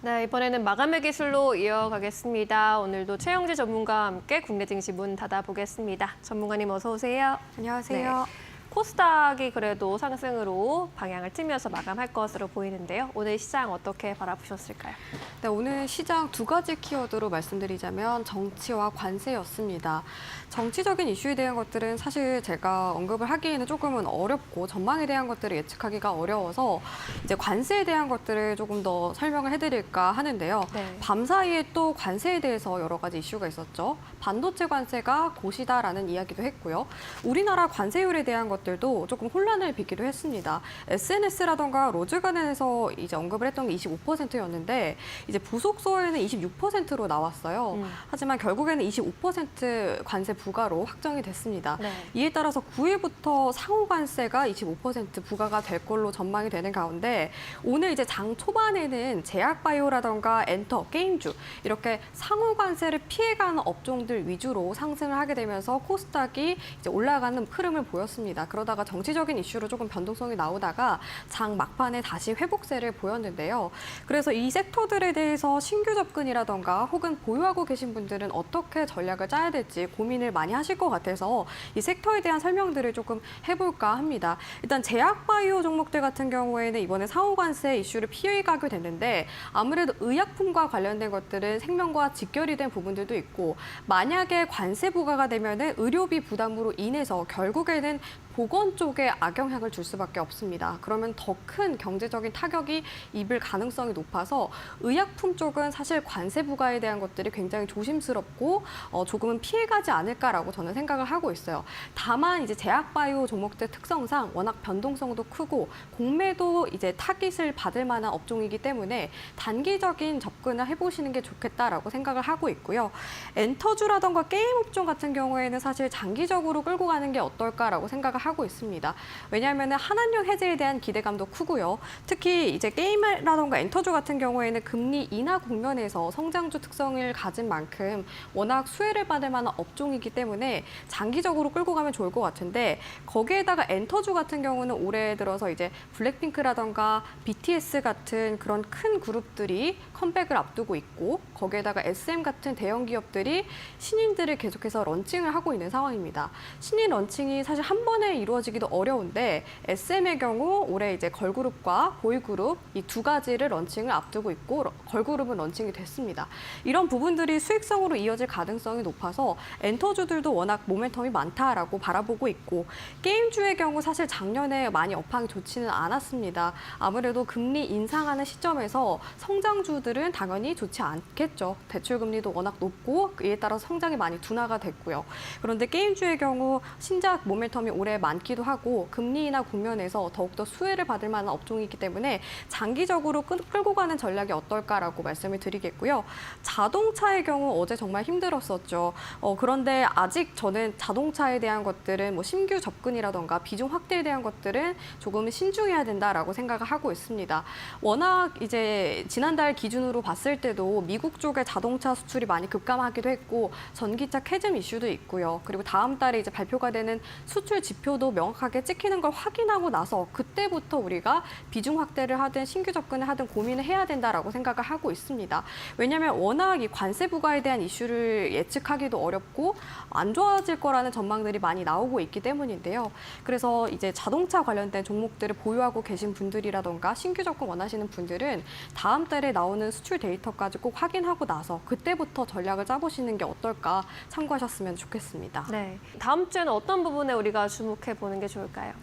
네, 이번에는 마감의 기술로 이어가겠습니다. 오늘도 최영지 전문가와 함께 국내 증시 문 닫아보겠습니다. 전문가님 어서 오세요. 안녕하세요. 네. 코스닥이 그래도 상승으로 방향을 틀면서 마감할 것으로 보이는데요. 오늘 시장 어떻게 바라보셨을까요? 네, 오늘 시장 두 가지 키워드로 말씀드리자면 정치와 관세였습니다. 정치적인 이슈에 대한 것들은 사실 제가 언급을 하기에는 조금은 어렵고 전망에 대한 것들을 예측하기가 어려워서 이제 관세에 대한 것들을 조금 더 설명을 해드릴까 하는데요. 네. 밤사이에 또 관세에 대해서 여러 가지 이슈가 있었죠. 반도체 관세가 곧이다라는 이야기도 했고요. 우리나라 관세율에 대한 것들도 조금 혼란을 빚기도 했습니다. SNS라던가 로즈가든에서 이제 언급을 했던 게 25%였는데 이제 부속서에는 26%로 나왔어요. 하지만 결국에는 25% 관세 부과로 확정이 됐습니다. 네. 이에 따라서 9일부터 상호 관세가 25% 부과가 될 걸로 전망이 되는 가운데 오늘 이제 장 초반에는 제약바이오라던가 엔터, 게임주 이렇게 상호 관세를 피해가는 업종들 위주로 상승을 하게 되면서 코스닥이 이제 올라가는 흐름을 보였습니다. 그러다가 정치적인 이슈로 조금 변동성이 나오다가 장 막판에 다시 회복세를 보였는데요. 그래서 이 섹터들에 대해서 신규 접근이라던가 혹은 보유하고 계신 분들은 어떻게 전략을 짜야 될지 고민을 많이 하실 것 같아서 이 섹터에 대한 설명들을 조금 해볼까 합니다. 일단 제약바이오 종목들 같은 경우에는 이번에 상호관세 이슈를 피해가게 됐는데 아무래도 의약품과 관련된 것들은 생명과 직결이 된 부분들도 있고 만약에 관세 부과가 되면은 의료비 부담으로 인해서 결국에는 보건 쪽에 악영향을 줄 수밖에 없습니다. 그러면 더 큰 경제적인 타격이 입을 가능성이 높아서 의약품 쪽은 사실 관세 부과에 대한 것들이 굉장히 조심스럽고 조금은 피해가지 않을까라고 저는 생각을 하고 있어요. 다만 이제 제약바이오 종목들 특성상 워낙 변동성도 크고 공매도 이제 타깃을 받을 만한 업종이기 때문에 단기적인 접근을 해보시는 게 좋겠다라고 생각을 하고 있고요. 엔터주라던가 게임 업종 같은 경우에는 사실 장기적으로 끌고 가는 게 어떨까라고 생각을 하고 있습니다. 왜냐하면 한한령 해제에 대한 기대감도 크고요. 특히 이제 게임이라던가 엔터주 같은 경우에는 금리 인하 국면에서 성장주 특성을 가진 만큼 워낙 수혜를 받을 만한 업종이기 때문에 장기적으로 끌고 가면 좋을 것 같은데 거기에다가 엔터주 같은 경우는 올해 들어서 이제 블랙핑크라던가 BTS 같은 그런 큰 그룹들이 컴백을 앞두고 있고 거기에다가 SM 같은 대형 기업들이 신인들을 계속해서 런칭을 하고 있는 상황입니다. 신인 런칭이 사실 한 번에 이루어지기도 어려운데 SM의 경우 올해 이제 걸그룹과 보이그룹 이 두 가지를 런칭을 앞두고 있고 걸그룹은 런칭이 됐습니다. 이런 부분들이 수익성으로 이어질 가능성이 높아서 엔터주들도 워낙 모멘텀이 많다라고 바라보고 있고 게임주의 경우 사실 작년에 많이 업황이 좋지는 않았습니다. 아무래도 금리 인상하는 시점에서 성장주들은 당연히 좋지 않겠죠. 대출금리도 워낙 높고 이에 따라 성장이 많이 둔화가 됐고요. 그런데 게임주의 경우 신작 모멘텀이 올해 많기도 하고 금리 인하 국면에서 더욱더 수혜를 받을 만한 업종이기 때문에 장기적으로 끌고 가는 전략이 어떨까라고 말씀을 드리겠고요. 자동차의 경우 어제 정말 힘들었었죠. 그런데 아직 저는 자동차에 대한 것들은 뭐 신규 접근이라던가 비중 확대에 대한 것들은 조금 신중해야 된다라고 생각을 하고 있습니다. 워낙 이제 지난달 기준으로 봤을 때도 미국 쪽에 자동차 수출이 많이 급감하기도 했고 전기차 캐즘 이슈도 있고요. 그리고 다음 달에 이제 발표가 되는 수출 지표도 명확하게 찍히는 걸 확인하고 나서 그때부터 우리가 비중 확대를 하든 신규 접근을 하든 고민을 해야 된다라고 생각을 하고 있습니다. 왜냐하면 워낙 이 관세 부과에 대한 이슈를 예측하기도 어렵고 안 좋아질 거라는 전망들이 많이 나오고 있기 때문인데요. 그래서 이제 자동차 관련된 종목들을 보유하고 계신 분들이라던가 신규 접근 원하시는 분들은 다음 달에 나오는 수출 데이터까지 꼭 확인하고 나서 그때부터 전략을 짜보시는 게 어떨까 참고하셨으면 좋겠습니다. 네. 다음 주에는 어떤 부분에 우리가 주목해 보는 게 좋을까요?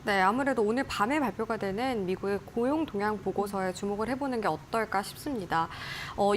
네, 아무래도 오늘 밤에 발표가 되는 미국의 고용 동향 보고서에 주목을 해보는 게 어떨까 싶습니다.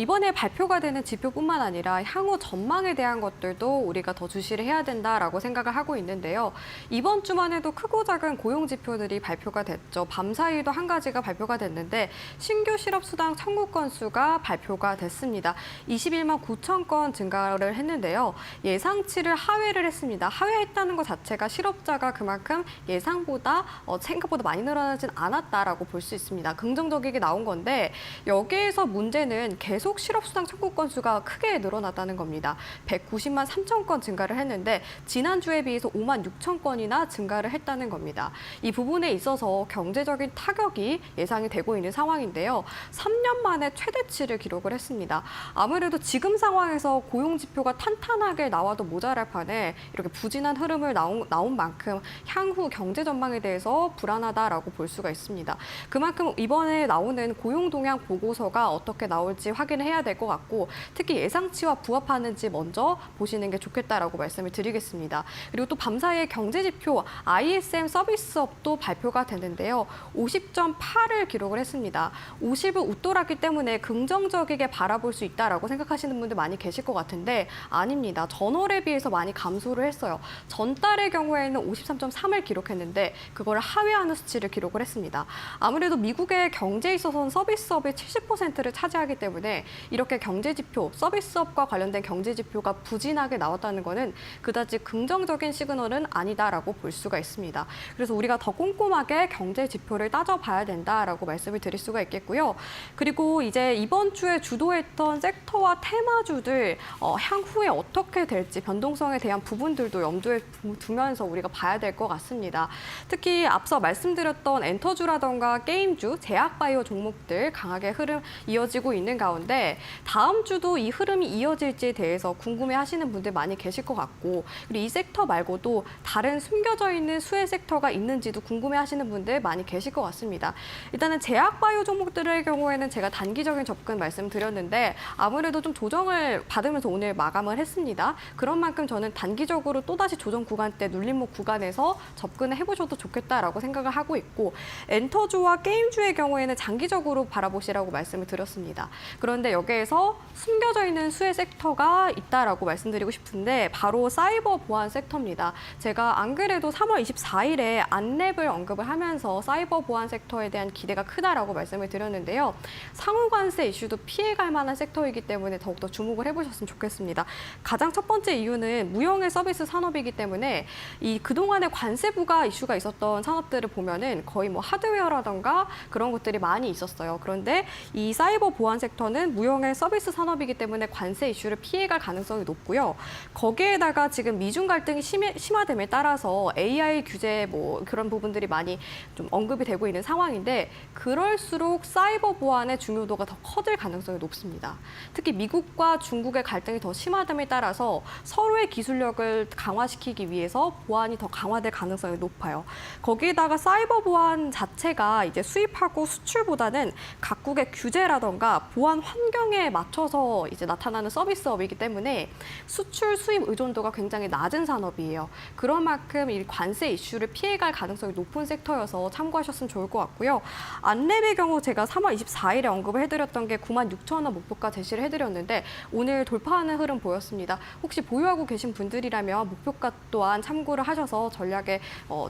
이번에 발표가 되는 지표뿐만 아니라 향후 전망에 대한 것들도 우리가 더 주시를 해야 된다라고 생각을 하고 있는데요. 이번 주만 해도 크고 작은 고용 지표들이 발표가 됐죠. 밤사이도 한 가지가 발표가 됐는데 신규 실업수당 청구 건수가 발표가 됐습니다. 21만 9천 건 증가를 했는데요. 예상치를 하회를 했습니다. 하회했다는 것 자체가 실업자가 그만큼 예상보다 생각보다 많이 늘어나진 않았다라고 볼 수 있습니다. 긍정적이게 나온 건데 여기에서 문제는 계속 실업수당 청구 건수가 크게 늘어났다는 겁니다. 190만 3천 건 증가를 했는데 지난주에 비해서 5만 6천 건이나 증가를 했다는 겁니다. 이 부분에 있어서 경제적인 타격이 예상이 되고 있는 상황인데요. 3년 만에 최대치를 기록을 했습니다. 아무래도 지금 상황에서 고용 지표가 탄탄하게 나와도 모자랄 판에 이렇게 부진한 흐름을 나온 만큼 향후 경제 전망에 대해서 불안하다라고 볼 수가 있습니다. 그만큼 이번에 나오는 고용 동향 보고서가 어떻게 나올지 확인을 해야 될 것 같고 특히 예상치와 부합하는지 먼저 보시는 게 좋겠다라고 말씀을 드리겠습니다. 그리고 또 밤사이에 경제 지표 ISM 서비스업도 발표가 됐는데요. 50.8을 기록을 했습니다. 50을 웃돌았기 때문에 긍정적이게 바라볼 수 있다라고 생각하시는 분들 많이 계실 것 같은데 아닙니다. 전월에 비해서 많이 감소를 했어요. 전달의 경우에는 53.3을 기록했는데 그걸 하회하는 수치를 기록을 했습니다. 아무래도 미국의 경제에 있어서는 서비스업의 70%를 차지하기 때문에 이렇게 경제 지표, 서비스업과 관련된 경제 지표가 부진하게 나왔다는 것은 그다지 긍정적인 시그널은 아니다라고 볼 수가 있습니다. 그래서 우리가 더 꼼꼼하게 경제 지표를 따져봐야 된다라고 말씀을 드릴 수가 있겠고요. 그리고 이제 이번 주에 주도했던 섹터와 테마주들 향후에 어떻게 될지 변동성에 대한 부분들도 염두에 두면서 우리가 봐야 될 것 같습니다. 특히 앞서 말씀드렸던 엔터주라던가 게임주, 제약바이오 종목들 강하게 흐름 이어지고 있는 가운데 다음 주도 이 흐름이 이어질지에 대해서 궁금해하시는 분들 많이 계실 것 같고 그리고 이 섹터 말고도 다른 숨겨져 있는 수혜 섹터가 있는지도 궁금해하시는 분들 많이 계실 것 같습니다. 일단은 제약바이오 종목들의 경우에는 제가 단기적인 접근 말씀드렸는데 아무래도 좀 조정을 받으면서 오늘 마감을 했습니다. 그런 만큼 저는 단기적으로 또다시 조정 구간대 눌림목 구간에서 접근을 해보셔도 좋겠다라고 생각을 하고 있고 엔터주와 게임주의 경우에는 장기적으로 바라보시라고 말씀을 드렸습니다. 그런데 여기에서 숨겨져 있는 수혜 섹터가 있다라고 말씀드리고 싶은데 바로 사이버 보안 섹터입니다. 제가 안 그래도 3월 24일에 안랩을 언급을 하면서 사이버 보안 섹터에 대한 기대가 크다라고 말씀을 드렸는데요. 상호관세 이슈도 피해갈 만한 섹터이기 때문에 더욱더 주목을 해보셨으면 좋겠습니다. 가장 첫 번째 이유는 무형의 서비스 산업이기 때문에 이 그동안에 관세 부과 이슈가 있었던 산업들을 보면은 거의 뭐 하드웨어라던가 그런 것들이 많이 있었어요. 그런데 이 사이버 보안 섹터는 무형의 서비스 산업이기 때문에 관세 이슈를 피해갈 가능성이 높고요. 거기에다가 지금 미중 갈등이 심화됨에 따라서 AI 규제 뭐 그런 부분들이 많이 좀 언급이 되고 있는 상황인데 그럴수록 사이버 보안의 중요도가 더 커질 가능성이 높습니다. 특히 미국과 중국의 갈등이 더 심화됨에 따라서 서로의 기술력을 강화시키기 위해서 보안이 더 강화될 가능성이 높아요. 거기에다가 사이버 보안 자체가 이제 수입하고 수출보다는 각국의 규제라던가 보안 환경에 맞춰서 이제 나타나는 서비스업이기 때문에 수출 수입 의존도가 굉장히 낮은 산업이에요. 그런 만큼 이 관세 이슈를 피해갈 가능성이 높은 섹터여서 참고하셨으면 좋을 것 같고요. 안랩의 경우 제가 3월 24일에 언급을 해드렸던 게 9만 6천 원 목표가 제시를 해드렸는데 오늘 돌파하는 흐름 보였습니다. 혹시 보유하고 계신 분들이라면 목표가 또한 참고를 하셔서 전략에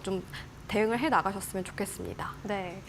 좀 대응을 해 나가셨으면 좋겠습니다. 네.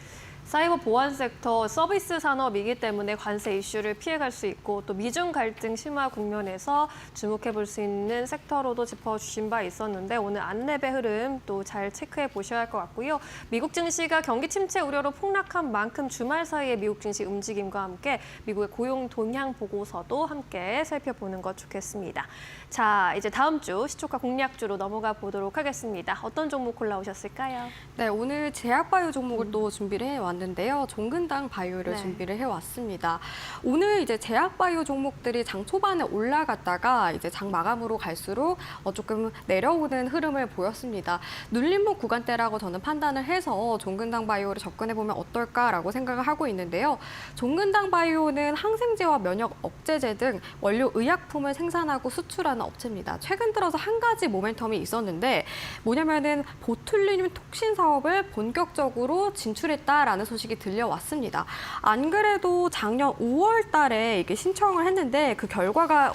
사이버 보안 섹터 서비스 산업이기 때문에 관세 이슈를 피해갈 수 있고 또 미중 갈등 심화 국면에서 주목해 볼 수 있는 섹터로도 짚어주신 바 있었는데 오늘 안랩의 흐름 또 잘 체크해 보셔야 할 것 같고요. 미국 증시가 경기 침체 우려로 폭락한 만큼 주말 사이에 미국 증시 움직임과 함께 미국의 고용 동향 보고서도 함께 살펴보는 것 좋겠습니다. 자, 이제 다음 주 시초가 공략주로 넘어가 보도록 하겠습니다. 어떤 종목 골라오셨을까요? 네, 오늘 제약바이오 종목을 또 준비를 해왔는데요. 종근당 바이오를 네. 준비를 해왔습니다. 오늘 이제 제약바이오 종목들이 장 초반에 올라갔다가 이제 장 마감으로 갈수록 조금 내려오는 흐름을 보였습니다. 눌림목 구간대라고 저는 판단을 해서 종근당 바이오를 접근해보면 어떨까라고 생각을 하고 있는데요. 종근당 바이오는 항생제와 면역 억제제 등 원료 의약품을 생산하고 수출하는 업체입니다. 최근 들어서 한 가지 모멘텀이 있었는데 뭐냐면은 보툴리늄 톡신 사업을 본격적으로 진출했다라는 있다라는 소식이 들려왔습니다. 안 그래도 작년 5월 달에 이게 신청을 했는데 그 결과가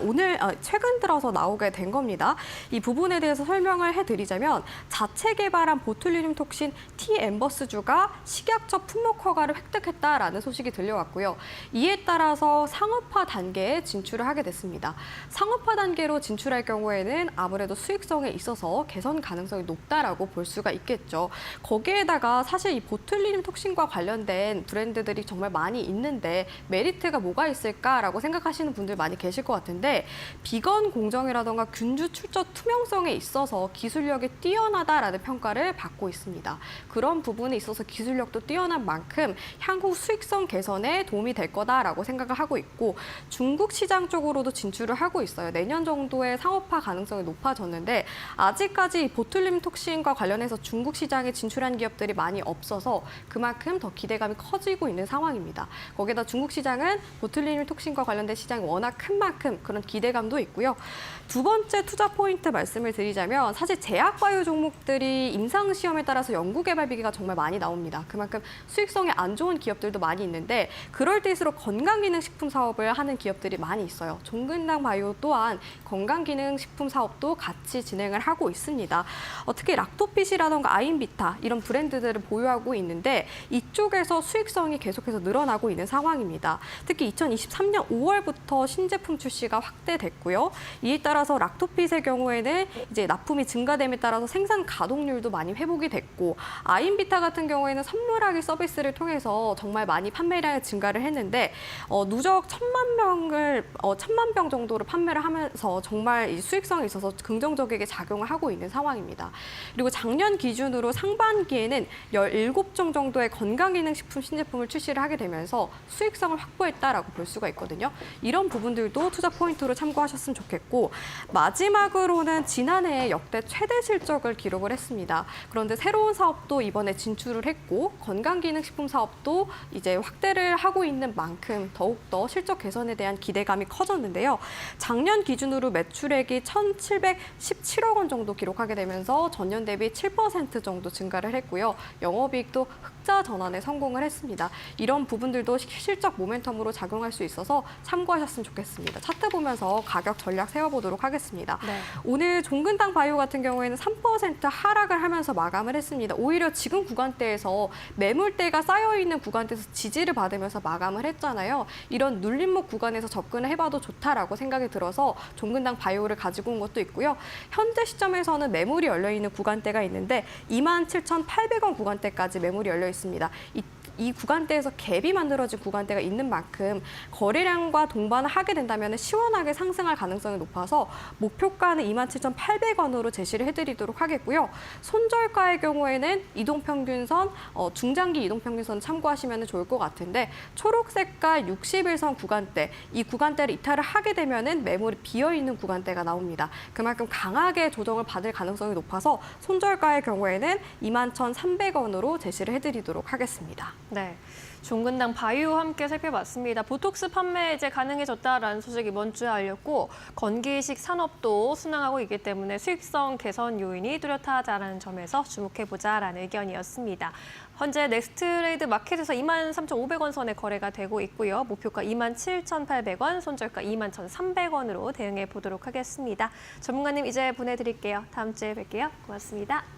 최근 들어서 나오게 된 겁니다. 이 부분에 대해서 설명을 해드리자면 자체 개발한 보툴리늄 톡신 T-엠버스주가 식약처 품목 허가를 획득했다라는 소식이 들려왔고요. 이에 따라서 상업화 단계에 진출을 하게 됐습니다. 상업화 단계로 진출할 경우에는 아무래도 수익성에 있어서 개선 가능성이 높다라고 볼 수가 있겠죠. 거기에다가 사실 이 보툴리늄 톡신과 관련된 브랜드들이 정말 많이 있는데 메리트가 뭐가 있을까라고 생각하시는 분들 많이 계실 것 같은데 비건 공정이라던가 균주 출처 투명성에 있어서 기술력이 뛰어나다라는 평가를 받고 있습니다. 그런 부분에 있어서 기술력도 뛰어난 만큼 향후 수익성 개선에 도움이 될 거다라고 생각을 하고 있고 중국 시장 쪽으로도 진출을 하고 있어요. 내년 정도에 상업화 가능성이 높아졌는데 아직까지 보툴리늄 톡신과 관련해서 중국 시장에 진출한 기업들이 많이 없어서 그만큼 더 기대감이 커지고 있는 상황입니다. 거기다 중국 시장은 보툴리늄 톡신과 관련된 시장이 워낙 큰 만큼 그런 기대감도 있고요. 두 번째 투자 포인트 말씀을 드리자면 사실 제약바이오 종목들이 임상시험에 따라서 연구개발비기가 정말 많이 나옵니다. 그만큼 수익성이 안 좋은 기업들도 많이 있는데 그럴 때일수록 건강기능식품 사업을 하는 기업들이 많이 있어요. 종근당 바이오 또한 건강기능식품 사업도 같이 진행을 하고 있습니다. 특히 락토핏이라던가 아인비타 이런 브랜드들을 보유하고 있는데 이쪽에서 수익성이 계속해서 늘어나고 있는 상황입니다. 특히 2023년 5월부터 신제품 출시가 확대됐고요. 이에 따라서 락토핏의 경우에는 이제 납품이 증가됨에 따라서 생산 가동률도 많이 회복이 됐고 아인비타 같은 경우에는 선물하기 서비스를 통해서 정말 많이 판매량이 증가를 했는데 누적 1,000만 병 정도를 판매를 하면서 정말 이 수익성에 있어서 긍정적이게 작용을 하고 있는 상황입니다. 그리고 작년 기준으로 상반기에는 17종 정도의 건강기능식품 신제품을 출시를 하게 되면서 수익성을 확보했다라고 볼 수가 있거든요. 이런 부분들도 투자 포인트로 참고하셨으면 좋겠고 마지막으로는 지난해 역대 최대 실적을 기록을 했습니다. 그런데 새로운 사업도 이번에 진출을 했고 건강기능식품 사업도 이제 확대를 하고 있는 만큼 더욱더 실적 개선에 대한 기대감이 커졌는데요. 작년 기준으로 매출액이 1,717억 원 정도 기록하게 되면서 전년 대비 7% 정도 증가를 했고요. 영업이익도 흑자 전환에 성공을 했습니다. 이런 부분들도 실적 모멘텀으로 작용할 수 있어서 참고하셨으면 좋겠습니다. 차트 보면서 가격 전략 세워보도록 하겠습니다. 네. 오늘 종근당 바이오 같은 경우에는 3% 하락을 하면서 마감을 했습니다. 오히려 지금 구간대에서 매물대가 쌓여있는 구간대에서 지지를 받으면서 마감을 했잖아요. 이런 눌림목 구간에서 접근을 해봐도 좋다라고 생각이 들어서 종근당 바이오를 가지고 온 것도 있고요. 현재 시점에서는 매물이 열려있는 구간대가 있는데 27,800원 구간대까지 매물이 열려 있습니다. 이 구간대에서 갭이 만들어진 구간대가 있는 만큼 거래량과 동반을 하게 된다면 시원하게 상승할 가능성이 높아서 목표가는 27,800원으로 제시를 해드리도록 하겠고요. 손절가의 경우에는 이동평균선, 중장기 이동평균선 참고하시면 좋을 것 같은데 초록 색깔 61선 구간대, 이 구간대를 이탈을 하게 되면 매물이 비어있는 구간대가 나옵니다. 그만큼 강하게 조정을 받을 가능성이 높아서 손절가의 경우에는 21,300원으로 제시를 해드리도록 하겠습니다. 네, 종근당 바이오와 함께 살펴봤습니다. 보톡스 판매 이제 가능해졌다라는 소식 이번 주에 알렸고 건기식 산업도 순항하고 있기 때문에 수익성 개선 요인이 뚜렷하다는 점에서 주목해보자라는 의견이었습니다. 현재 넥스트레이드 마켓에서 23,500원 선에 거래가 되고 있고요. 목표가 27,800원, 손절가 21,300원으로 대응해 보도록 하겠습니다. 전문가님 이제 보내드릴게요. 다음 주에 뵐게요. 고맙습니다.